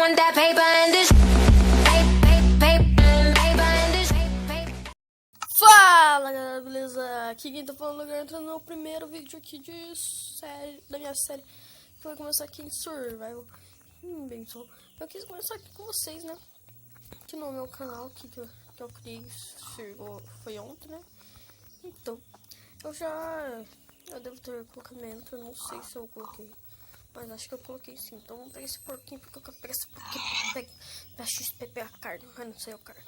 want that paper and this. Fala galera, beleza? Aqui quem tá falando agora entrando no primeiro vídeo aqui de série, da minha série, que vai começar aqui em Survival. Bem, só eu quis começar aqui com vocês, né? Aqui no meu canal, que eu criei, foi ontem, né? Então, eu devo ter colocado minha intro, não sei se eu coloquei, mas acho que eu coloquei sim. Então vamos pegar esse porquinho, porque eu quero pegar esse porquinho pra XP a carne, mas não sei a carne.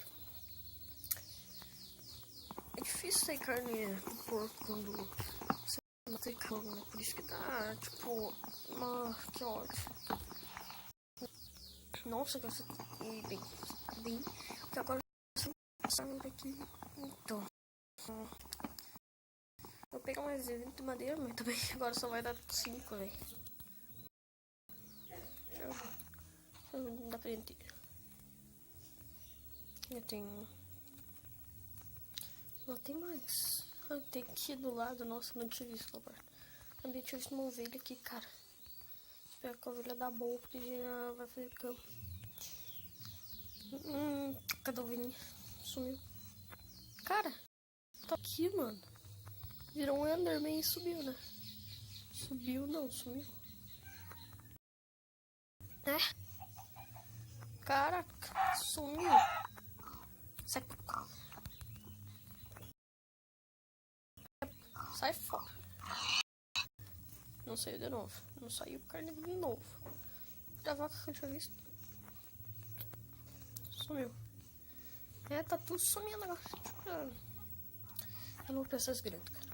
É difícil sair carne do porco quando você não tem carne, né? Por isso que tá, tipo, que ódio. Nossa, que essa... Bem, que agora eu vou daqui. Então, vou pegar mais 20 de madeira, mas também agora só vai dar 5, velho. Não dá pra gente. Eu tenho... Lá tem mais. Tem aqui do lado. Nossa, não tinha visto lá perto. Também tinha visto uma ovelha aqui, cara. Espero que a ovelha dá boa, porque já vai fazer campo. Cadê a ovelhinha? Sumiu. Cara, tá aqui, mano. Virou um Enderman e subiu, né? Subiu, não, sumiu. Caraca, sumiu. Sai pra cá. Sai fora. Não saiu de novo. Não saiu carne de novo. Da vaca que eu tinha visto. Sumiu. Tá tudo sumindo agora. Eu não preciso essas grandes, cara.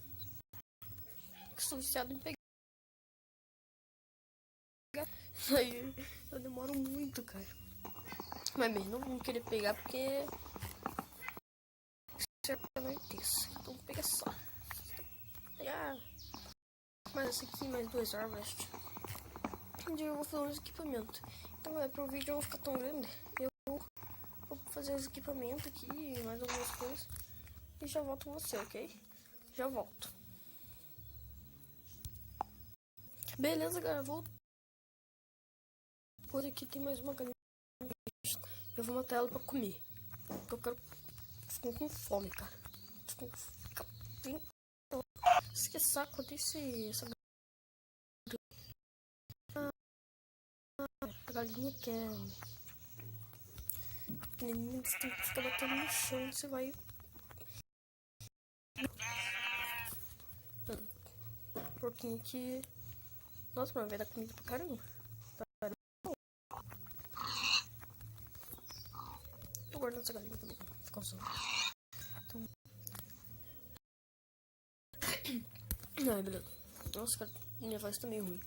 Estou viciado em pegar. Aí eu demoro muito, cara. Mas mesmo não vou querer pegar porque não é isso. Então pega só. Pegar mais essa aqui, mais 2 árvores. Um dia eu vou fazer uns equipamentos. Então pro vídeo eu vou ficar tão grande. Eu vou fazer os equipamentos aqui, mais algumas coisas. E já volto com você, ok? Já volto. Beleza, galera, vou. Por aqui tem mais uma galinha. Eu vou matar ela pra comer. Porque eu quero. Fico com fome, cara. Que saco essa galinha que é pequenininha, você tem que ficar batendo no chão, você vai. Porquinho aqui. Nossa, mas vai dar comida pra caramba. Tô guardando essa galinha também. Ficou só. Então... Ai, beleza. Nossa, cara, minha voz tá meio ruim.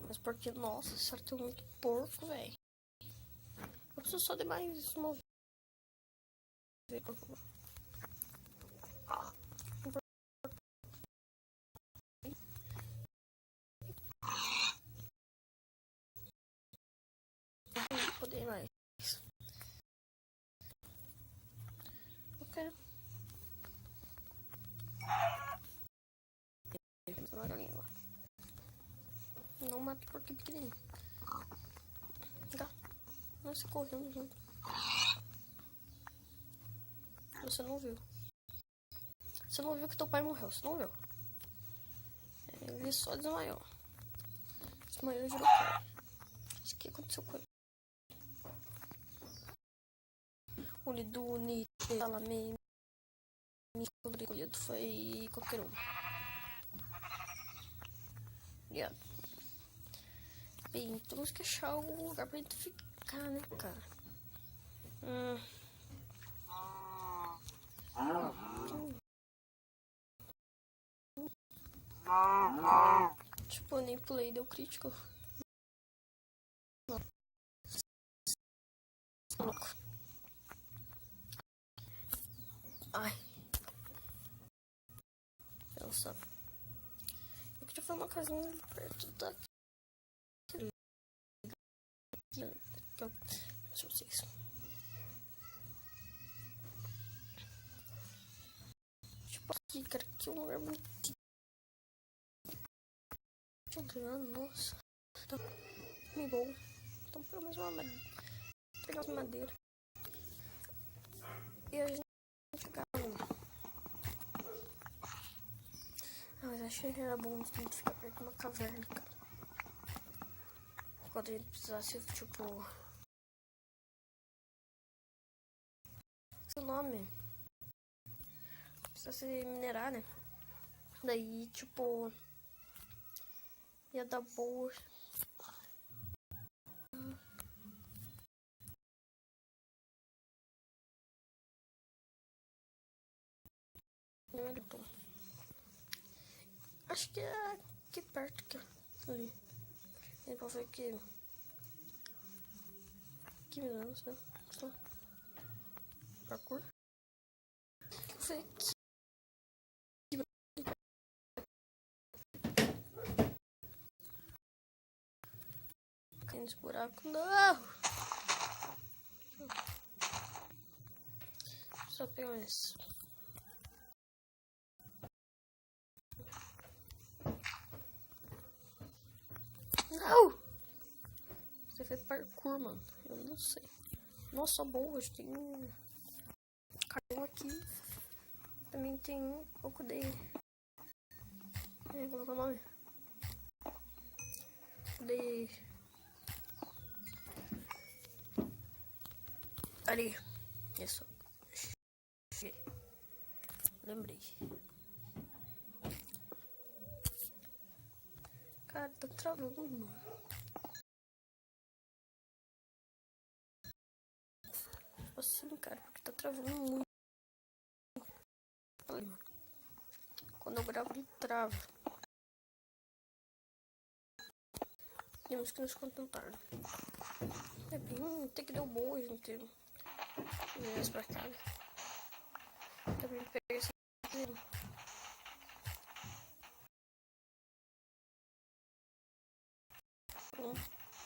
Mas porque, nossa, esse tem muito porco, velho. Eu preciso só de mais uma vez, por favor. Poder mais. Eu quero. Uma galinha lá. Não mate porque é pequenininho. Tá. Nossa, correndo junto. Você não viu. Você não viu que teu pai morreu. Você não viu. Ele só desmaiou. Desmaiou e virou carne. Isso que aconteceu com ele. O Lidune, Salamé, escolhido foi qualquer um. Obrigado. Bem, temos que achar um lugar pra gente ficar, né, cara? Tipo, eu nem pulei, deu crítico. Não. Ai. Nossa. Eu queria fazer uma casinha perto daqui. Deixa eu ver isso. Tipo aqui, cara, aqui é um lugar muito. Nossa. Então, me vou. Então, pelo menos uma madeira. Pegar uma madeira. E a gente ficava. Mas acho que era bom a gente ficar perto de uma caverna, cara. Quando a gente precisasse, tipo. Seu nome? Precisasse minerar, né? Daí, tipo. Ia dar boa. Acho que é aqui perto, que ali. Então foi aqui. 15 anos, né? Só. Parkour. Foi aqui. Caindo nesse buraco. Não! Só pegar isso. Não! Você fez parkour, mano. Eu não sei. Nossa, boa. Hoje tem um cartão aqui. Também tem um pouco de. Como é o nome? De. Ali. Isso. Lembrei. Cara, tá travando, mano. Assim, cara, porque tá travando muito. Ali, mano. Quando eu gravo, ele trava. Temos que nos contentar. É bem. Tem que dar boa, gente. Vem pra cá. Também peguei esse aqui.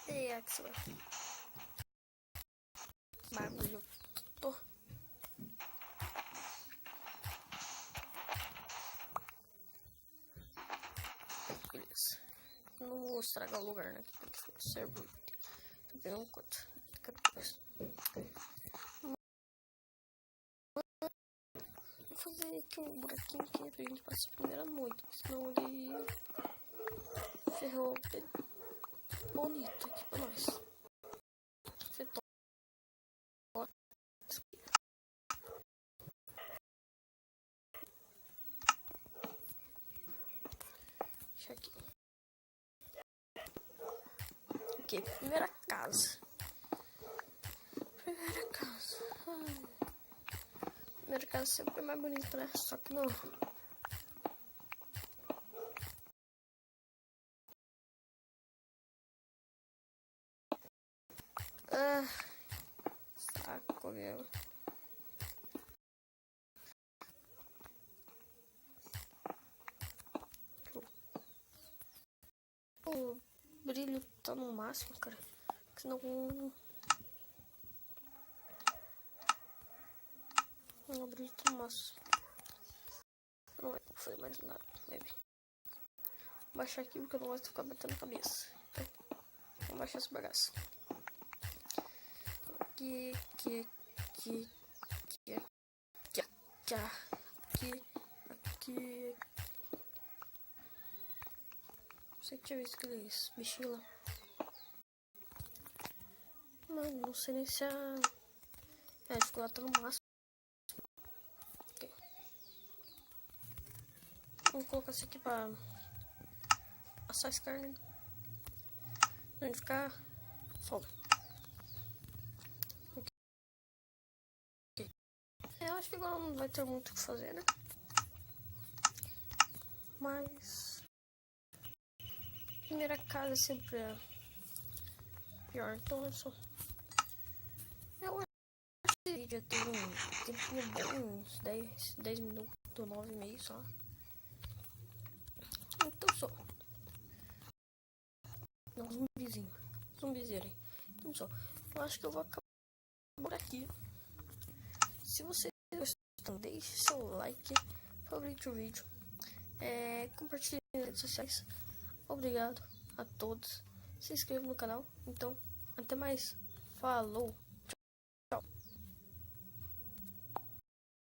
Excellent. Bagulho. Tô. Beleza. Não vou estragar o lugar, né? Que serve. Tô pegando quanto. Vou fazer aqui um buraquinho aqui pra gente passar a primeira noite. Senão ele ferrou bonito aqui pra nós. Fetou. Deixa aqui. Ok, primeira casa. Primeira casa. Primeira casa sempre é mais bonita, né? Só que não. Saco, meu. O brilho tá no máximo, cara. Senão o brilho tá no máximo. Não vai fazer mais nada, baby. Vou baixar aqui porque eu não gosto de ficar batendo a cabeça. Então, vamos baixar essa bagaça. Aqui. Não sei que tinha visto aqueles bichinhos lá. Mano, não sei nem se a. Acho que ela tá no máximo. Ok. Vamos colocar isso aqui pra assar esse carne. Pra gente ficar fome. Ok. Eu acho que agora não vai ter muito o que fazer, né? Mas. Primeira casa sempre é pior, então eu só. Eu acho que esse vídeo tem um tempinho bom, uns 10 minutos, 9,5 só. Então só. Não, zumbizinho aí. Então só. Eu acho que eu vou acabar por aqui. Se você gostou, deixe seu like, favorite o vídeo, compartilhe nas redes sociais. Obrigado a todos se inscreva no canal. Então, até mais. Falou!